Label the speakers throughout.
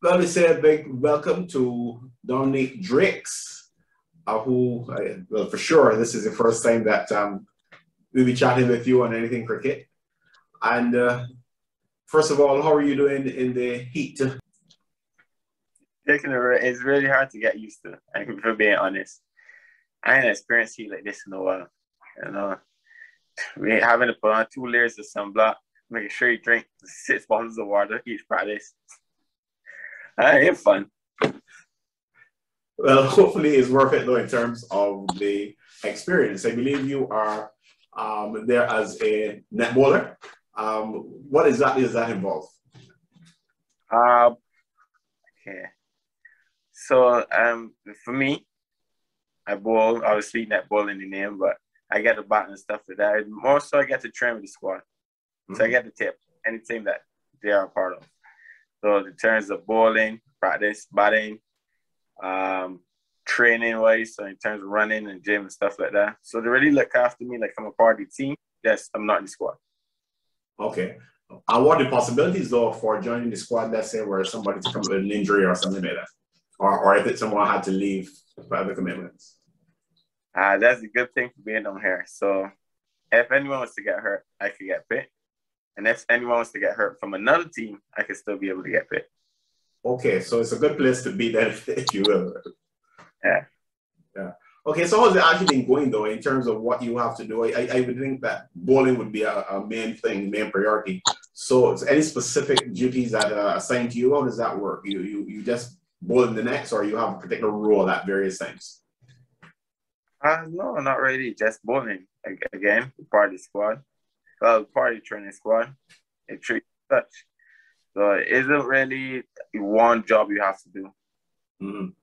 Speaker 1: Let me say a big welcome to Dominic Drakes, well, for sure, this is the first time that we'll be chatting with you on anything cricket. And first of all, how are you doing in the heat?
Speaker 2: It's really hard to get used to. If we're being honest, I ain't experienced heat like this in a while. You know, we having to put on 2 layers of sunblock, making sure you drink 6 bottles of water each practice. It's fun.
Speaker 1: Well, hopefully it's worth it though in terms of the experience. I believe you are there as a net bowler. What exactly does that involve?
Speaker 2: Okay. So for me, I bowl, obviously netball in the name, but I get the bat and stuff like that. More so I get to train with the squad. So I get the tip, anything that they are a part of. So in terms of bowling, practice, batting, training wise, so in terms of running and gym and stuff like that. So they really look after me like I'm a part of the team. Yes, I'm not in the squad.
Speaker 1: Okay. And what are the possibilities though for joining the squad, let's say where somebody's come with an injury or something like that? Or if someone had to leave for other commitments?
Speaker 2: That's a good thing for being on here. So if anyone wants to get hurt, I could get picked. And if anyone wants to get hurt from another team, I could still be able to get picked.
Speaker 1: Okay, so it's a good place to be then, if you will.
Speaker 2: Yeah.
Speaker 1: Yeah. Okay, so how's it actually been going though in terms of what you have to do? I would think that bowling would be a main thing, main priority. So any specific duties that are assigned to you? How does that work? You just bowl in the nets, or you have a particular role at various times?
Speaker 2: No, not really. Just bowling. Again, party squad. Well, party training squad. It treats such. So it isn't really one job you have to do.
Speaker 1: Mm-hmm.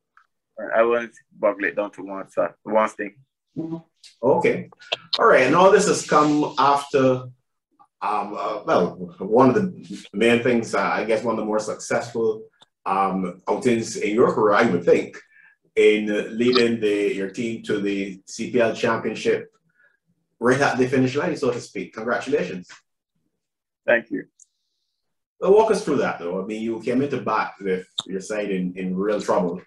Speaker 2: I wouldn't boggle it down to one thing.
Speaker 1: Okay. All right. And all this has come after, well, one of the main things, I guess, one of the more successful outings in your career, I would think, in leading your team to the CPL championship right at the finish line, so to speak. Congratulations.
Speaker 2: Thank you.
Speaker 1: Well, walk us through that, though. I mean, you came into bat with your side in real trouble.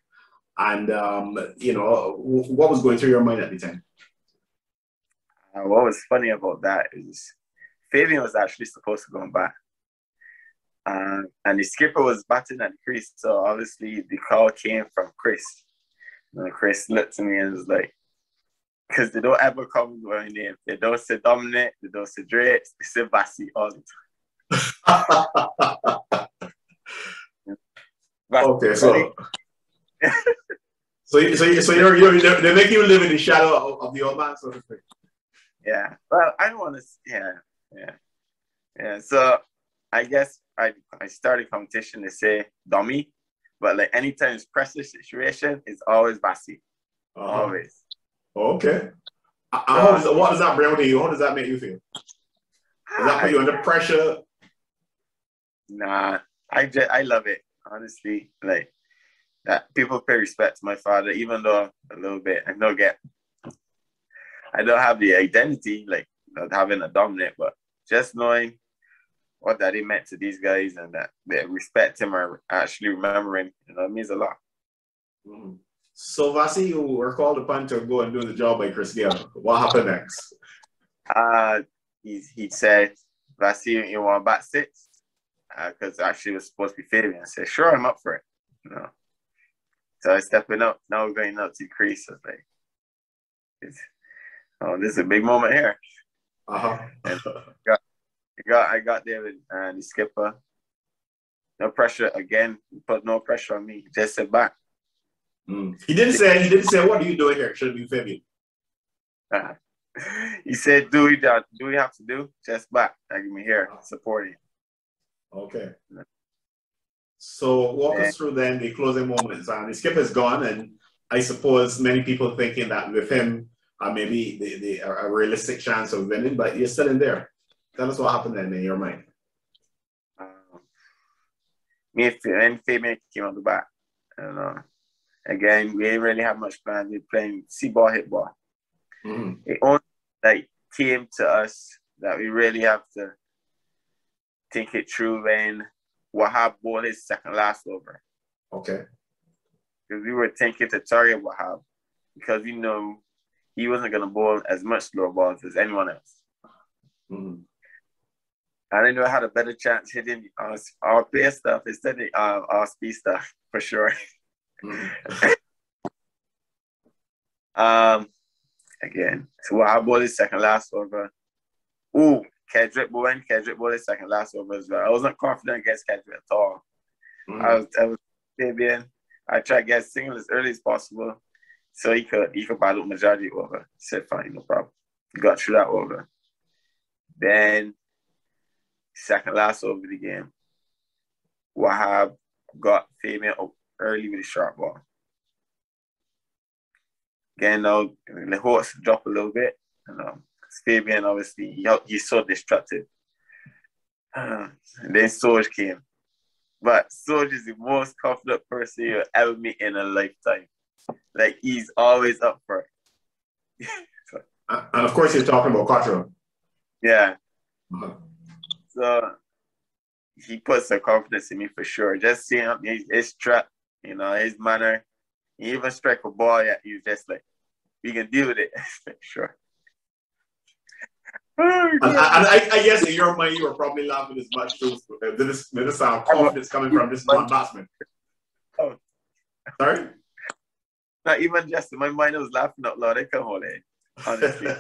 Speaker 1: And, what was going through your mind at the time?
Speaker 2: What was funny about that is Fabian was actually supposed to go and bat. And the skipper was batting at the crease. So obviously the call came from Chris. And Chris looked at me and was like, because they don't ever call me by my name. They don't say Dominic, they don't say Drakes, they say Vasi all the time.
Speaker 1: Okay, so they make you live in the shadow of the old man, so to speak.
Speaker 2: Yeah. Well, I don't want to. Yeah. So I guess I started competition to say dummy, but like anytime it's pressure situation, it's always Vasi. Always.
Speaker 1: Okay. What does that bring to you? How does that make you feel? Does that put you under pressure?
Speaker 2: Nah, I love it, honestly. Like that people pay respect to my father, even though a little bit I don't have the identity like not having a dominant, but just knowing what that it meant to these guys and that they respect him or actually remembering, it means a lot.
Speaker 1: Mm-hmm. So Vasi, you were called upon to go and do the job by Chris Gale. What happened next?
Speaker 2: He said, Vasi, you want to bat 6? Because actually it was supposed to be Fabian. I said, sure, I'm up for it. So I stepping up. Now we're going up to crease. I was like, this is a big moment here. And I got there with the skipper. No pressure again. Put no pressure on me. Just sit back.
Speaker 1: He didn't say what are you doing here? It should be Fabian.
Speaker 2: He said, do we have to do? Just back. I give me here, supporting.
Speaker 1: Okay. So walk us through then the closing moments. The skipper's gone, and I suppose many people thinking that with him, maybe a realistic chance of winning, but you're still in there. Tell us what happened then in your mind.
Speaker 2: Me and Fabian came on the back. And again, we didn't really have much plan. We were playing see-ball, hit ball. It only came to us that we really have to think it through when Wahab bowled his second last over.
Speaker 1: Okay.
Speaker 2: Because we were thinking to target Wahab because we know he wasn't going to bowl as much slow balls as anyone else.
Speaker 1: Mm-hmm.
Speaker 2: I didn't know I had a better chance hitting our pace stuff instead of our speed stuff, for sure.
Speaker 1: Mm-hmm.
Speaker 2: Again, so Wahab bowled his second last over. Ooh, Kedrick bowled his second last over as well. I wasn't confident against Kedrick at all.
Speaker 1: Mm-hmm.
Speaker 2: I was maybe I tried to get single as early as possible so he could battle majority over. He said, fine, no problem. He got through that over. Then, second last over of the game, Wahab got Fabian up early with a sharp ball. Again, now, the horse dropped a little bit. Fabian, obviously, he's so destructive. And then Soj came. But Soj is the most confident person you'll ever meet in a lifetime. Like, he's always up for it.
Speaker 1: And of course, you're talking about Cottrell.
Speaker 2: Yeah.
Speaker 1: Uh-huh.
Speaker 2: So, he puts some confidence in me for sure. Just seeing him, his trap, his manner. He even strike a ball, he's just like, we can deal with it. Sure.
Speaker 1: And I guess in your mind, you were probably laughing as much too. This confidence coming from this one batsman.
Speaker 2: Oh.
Speaker 1: Sorry?
Speaker 2: Not even just in my mind, I was laughing out loud. I couldn't hold it, honestly.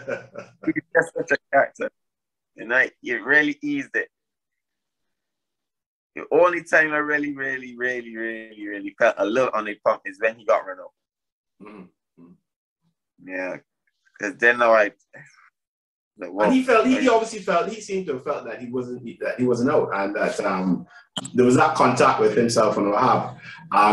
Speaker 2: He's just such a character. And it really eased it. The only time I really felt a little on the pump is when he got run out.
Speaker 1: Mm-hmm.
Speaker 2: Yeah. Because then now
Speaker 1: and he seemed to have felt that he wasn't out, and that there was that contact with himself and Wahab,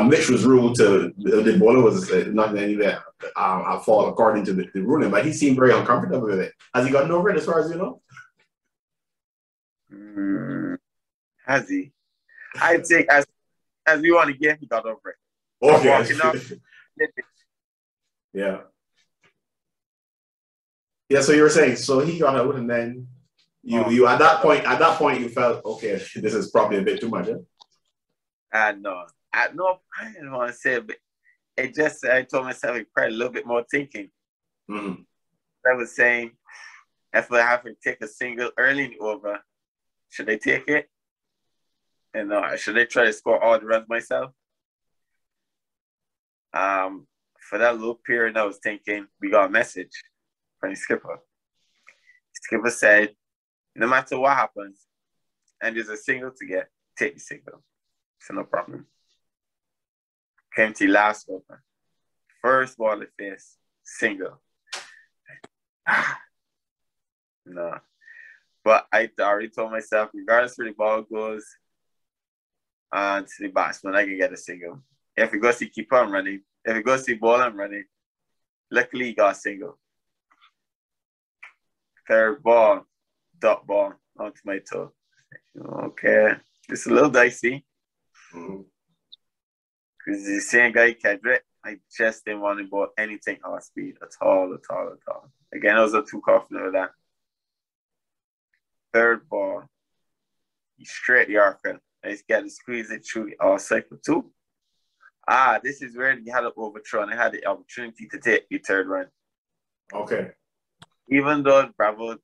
Speaker 1: which was ruled to the bowler was not in any way at fault according to the ruling, but he seemed very uncomfortable with it. Has he gotten over it as far as you know?
Speaker 2: Has he? I think as we want to get, he got over it.
Speaker 1: Okay.
Speaker 2: Walking up.
Speaker 1: Yeah. Yeah, so you were saying, so he got out, and then you at that point you felt, okay, this is probably a bit too much.
Speaker 2: No, I didn't want to say it, but I told myself it required a little bit more thinking.
Speaker 1: Mm-hmm.
Speaker 2: I was saying, if I have to take a single early in the over, should I take it? And should I try to score all the runs myself? For that little period, I was thinking, we got a message from the skipper. Skipper said, no matter what happens, and there's a single to get, take the single. So no problem. Came to the last over. First ball to face, single. No. But I already told myself, regardless where the ball goes, to the batsman, I can get a single. If it goes to keep on running, if it goes to the ball, I'm running. Luckily, he got a single. Third ball, dot ball onto my toe. Okay. It's a little dicey. Because the same guy, Kedrick, I just didn't want to bowl anything high speed at all. Again, I was too confident with that. Third ball, he straight Yorker. I just got to squeeze it through all cycle 2. This is where he had an overthrow and I had the opportunity to take the third run.
Speaker 1: Okay.
Speaker 2: Even though Bravo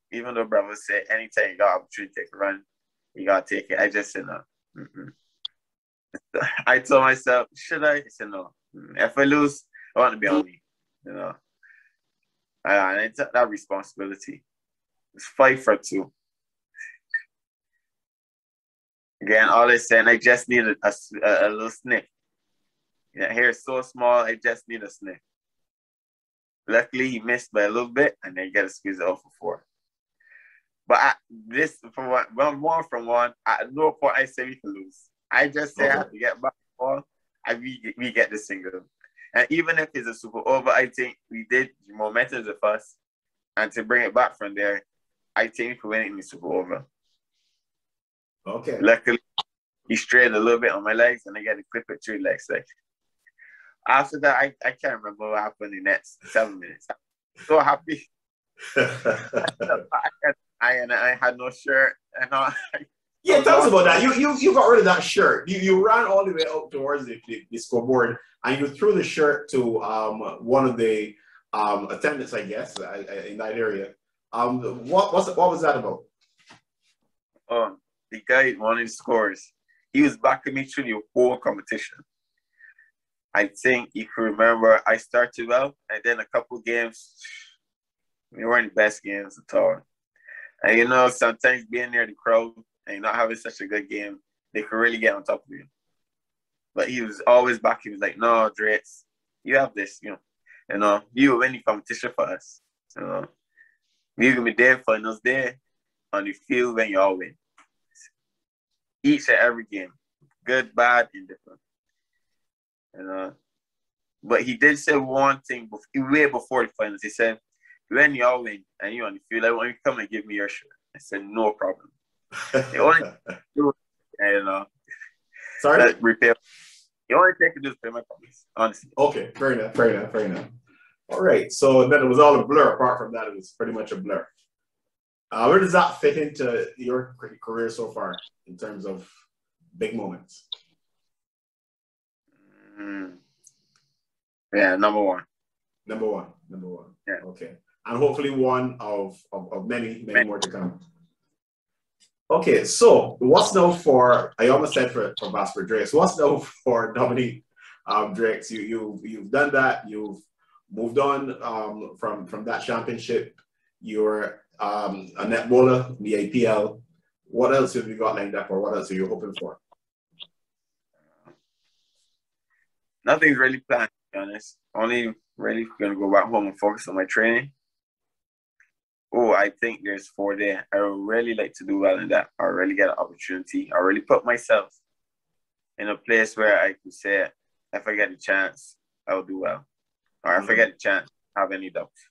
Speaker 2: said anytime you got opportunity to take a run, you gotta take it. I just said no. I told myself, should I? I said no. If I lose, I want to be on me. And I took that responsibility. It's 5 for 2. Again, all I said, I just needed a little sniff. Hair is so small, I just need a sniff. Luckily, he missed by a little bit, and then get a squeeze off for 4. But one from one, at no point I say we can lose. I just say I have to get back the ball, and we get the single. And even if it's a super over, I think we did the momentum with us, and to bring it back from there, I think we could win it in the super over.
Speaker 1: Okay.
Speaker 2: Luckily, he strayed a little bit on my legs, and I got to clip it through legs. Like after that, I can't remember what happened in the next 7 minutes. I'm so happy. I had no shirt, and
Speaker 1: Yeah, tell us about that. You got rid of that shirt. You ran all the way up towards the scoreboard, and you threw the shirt to one of the attendants, I guess, in that area. What was that about?
Speaker 2: The guy, one of the scorers, he was backing me through the whole competition. I think you can remember I started well, and then a couple games, they weren't the best games at all. And you know, sometimes being near the crowd and not having such a good game, they could really get on top of you. But he was always back. He was like, "No, Drakes, you have this, you will win the competition for us. You're gonna be there for us there on the field when you all win. Each and every game, good, bad, indifferent. But he did say one thing way before the finals. He said, when you all win and you on the field, I want you to come and give me your shirt. I said, no problem. The only do
Speaker 1: sorry,
Speaker 2: repair. The only thing to do is pay my promise, honestly.
Speaker 1: Okay, fair enough. All right, so then it was all a blur. Apart from that, it was pretty much a blur. Where does that fit into your career so far in terms of big moments?
Speaker 2: Yeah, number one.
Speaker 1: Number one.
Speaker 2: Yeah.
Speaker 1: Okay. And hopefully one of many more to come. Okay, so what's now for, I almost said for Vaspert Drakes, what's now for Dominic Drakes? You've done that, you've moved on from that championship, you're a netballer in the APL. What else have you got lined up, or what else are you hoping for?
Speaker 2: Nothing's really planned, to be honest. Only really going to go back home and focus on my training. Oh, I think there's 4 there. I would really like to do well in that. I really get an opportunity. I really put myself in a place where I could say, if I get a chance, I'll do well. Or if I get a chance, I have any doubts.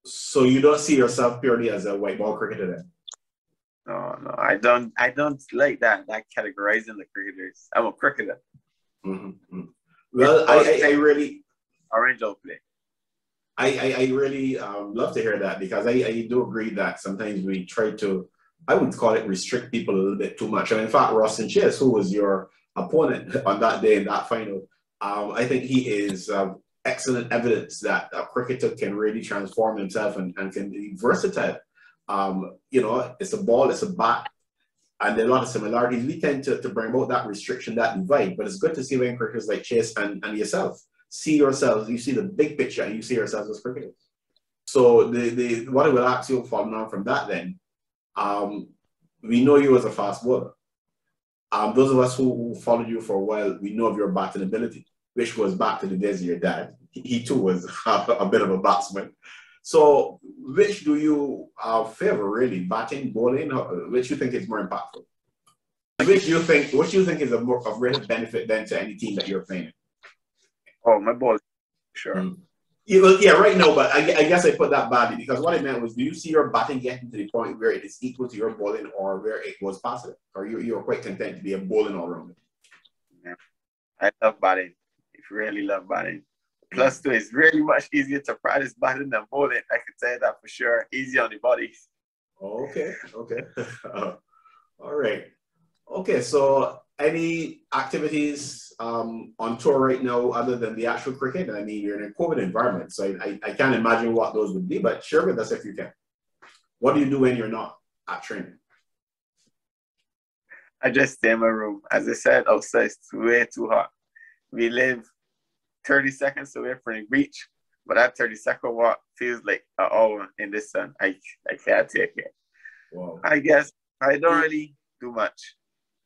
Speaker 1: So you don't see yourself purely as a white ball cricketer then?
Speaker 2: No, I don't like that categorizing the cricketers. I'm a cricketer.
Speaker 1: Mm-hmm. Well, I really
Speaker 2: orange play.
Speaker 1: I really love to hear that, because I do agree that sometimes we try to, I would call it, restrict people a little bit too much. And in fact, Ross and Chase, who was your opponent on that day in that final, I think he is excellent evidence that a cricketer can really transform himself and can be versatile. It's a ball, it's a bat, and there are a lot of similarities. We tend to bring about that restriction, that divide, but it's good to see when cricketers like Chase and yourself see yourselves, you see the big picture, and you see yourselves as cricketers. So what I will ask you, following on from that then, we know you as a fast bowler. Those of us who followed you for a while, we know of your batting ability, which was back to the days of your dad. He too was a bit of a batsman. So which do you favor, really, batting, bowling? Which you think is more impactful? Which you think is of greater benefit then to any team that you're playing?
Speaker 2: Oh, my ball, sure.
Speaker 1: Yeah, right now, but I guess I put that badly, because what I meant was, do you see your batting getting to the point where it is equal to your bowling, or where it was passive? Or you're quite content to be a bowling all-rounder?
Speaker 2: Yeah. I love batting. I really love batting. Plus, too, it's really much easier to practice batting than bowling. I can tell you that for sure. Easy on the body.
Speaker 1: Okay. All right. Okay, so any activities on tour right now other than the actual cricket? I mean, you're in a COVID environment, so I can't imagine what those would be, but share with us if you can. What do you do when you're not at training?
Speaker 2: I just stay in my room. As I said, outside it's way too hot. We live 30 seconds away from the beach, but that 30-second walk feels like an hour in the sun. I can't take it.
Speaker 1: Wow.
Speaker 2: I guess I don't really do much.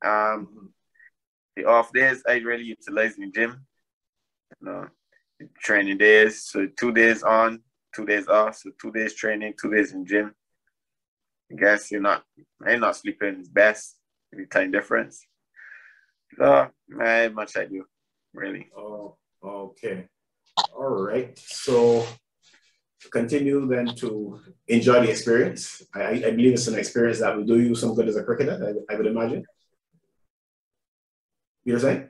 Speaker 2: The off days, I really utilize the gym. Training days, so 2 days on, 2 days off, so 2 days training, 2 days in gym. I guess I'm not sleeping is best, the time difference. So, not much I do, really.
Speaker 1: Oh, okay. All right. So continue then to enjoy the experience. I believe it's an experience that will do you some good as a cricketer, I would imagine. You're saying?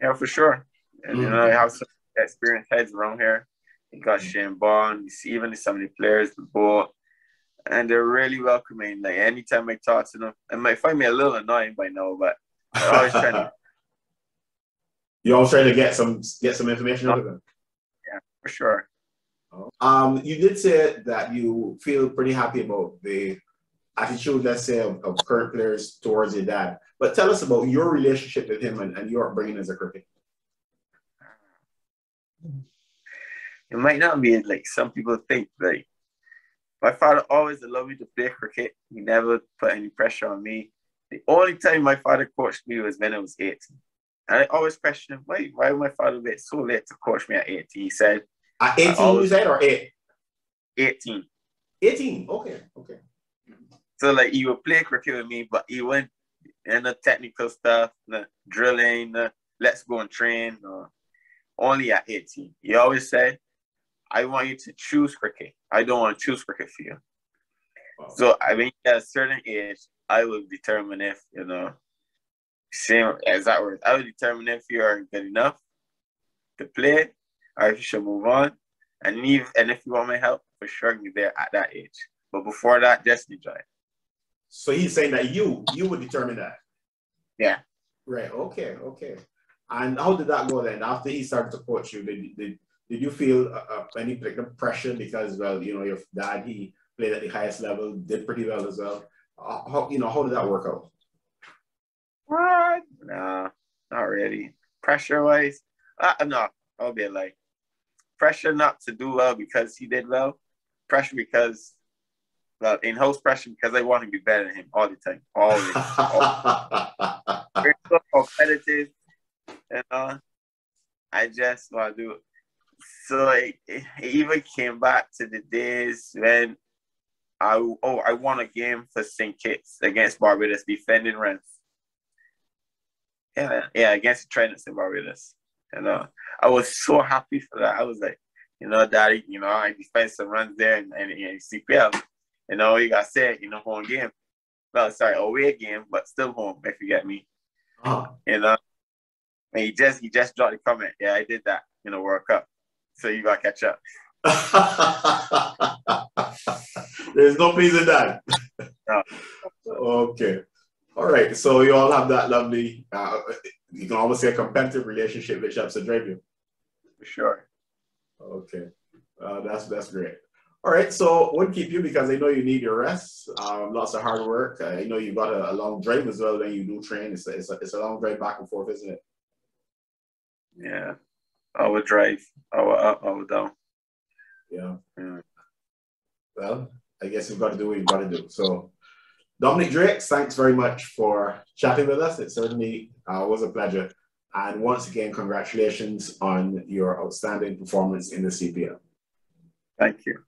Speaker 2: Yeah, for sure. And I have some experienced heads around here. You got Shane Bond, you see even some of the players, the ball. and they're really welcoming. Like anytime I talk to them, it might find me a little annoying by now, but I always try to.
Speaker 1: You always try to get some information out of them.
Speaker 2: Yeah, for sure.
Speaker 1: You did say that you feel pretty happy about the attitude, let's say, of current players towards your dad. But tell us about your relationship with him and your upbringing as a cricketer.
Speaker 2: It might not be like some people think. Like my father always allowed me to play cricket. He never put any pressure on me. The only time my father coached me was when I was 18. And I always questioned him, why my father wait so late to coach me at 18? He said,
Speaker 1: at 18 you said, or 8?
Speaker 2: 18.
Speaker 1: 18, okay.
Speaker 2: So like he would play cricket with me, but he went in the technical stuff, the drilling, the let's go and train, only at 18. He always said, I want you to choose cricket. I don't want to choose cricket for you. Wow. So I mean, at a certain age, I will determine if, same as that word, I will determine if you are good enough to play or if you should move on. And if you want my help, for sure be there at that age. But before that, just enjoy it.
Speaker 1: So he's saying that you would determine that?
Speaker 2: Yeah.
Speaker 1: Right, okay. And how did that go then? After he started to coach you, did you feel any pressure because, well, your dad, he played at the highest level, did pretty well as well. How did that work out?
Speaker 2: What? No, not really. Pressure-wise, no, I'll be like, pressure not to do well because he did well. Pressure because, well, in-house pressure because I want to be better than him all the time. Always. Very competitive, I just want to do it. So it even came back to the days when I won a game for St. Kitts against Barbados, defending ranks. Yeah, against the Tridents in Barbados. I was so happy for that. I was like, Daddy, I defend some runs there and CPL. You got said, home game. Well, sorry, away game, but still home, if you get me. And he just dropped the comment. Yeah, I did that in the World Cup. So you got to catch up.
Speaker 1: There's no please in that.
Speaker 2: No.
Speaker 1: Okay. All right. So you all have that lovely, you can almost say a competitive relationship which helps to drive you.
Speaker 2: For sure.
Speaker 1: Okay. That's great. All right. So what keep you, because I know you need your rest, lots of hard work. I know you got a long drive as well when you do train. It's a long drive back and forth, isn't it?
Speaker 2: Yeah. I would drive. I would up, I would down.
Speaker 1: Yeah. Well, I guess you've got to do what you've got to do. So, Dominic Drakes, thanks very much for chatting with us. It certainly was a pleasure. And once again, congratulations on your outstanding performance in the CPL.
Speaker 2: Thank you.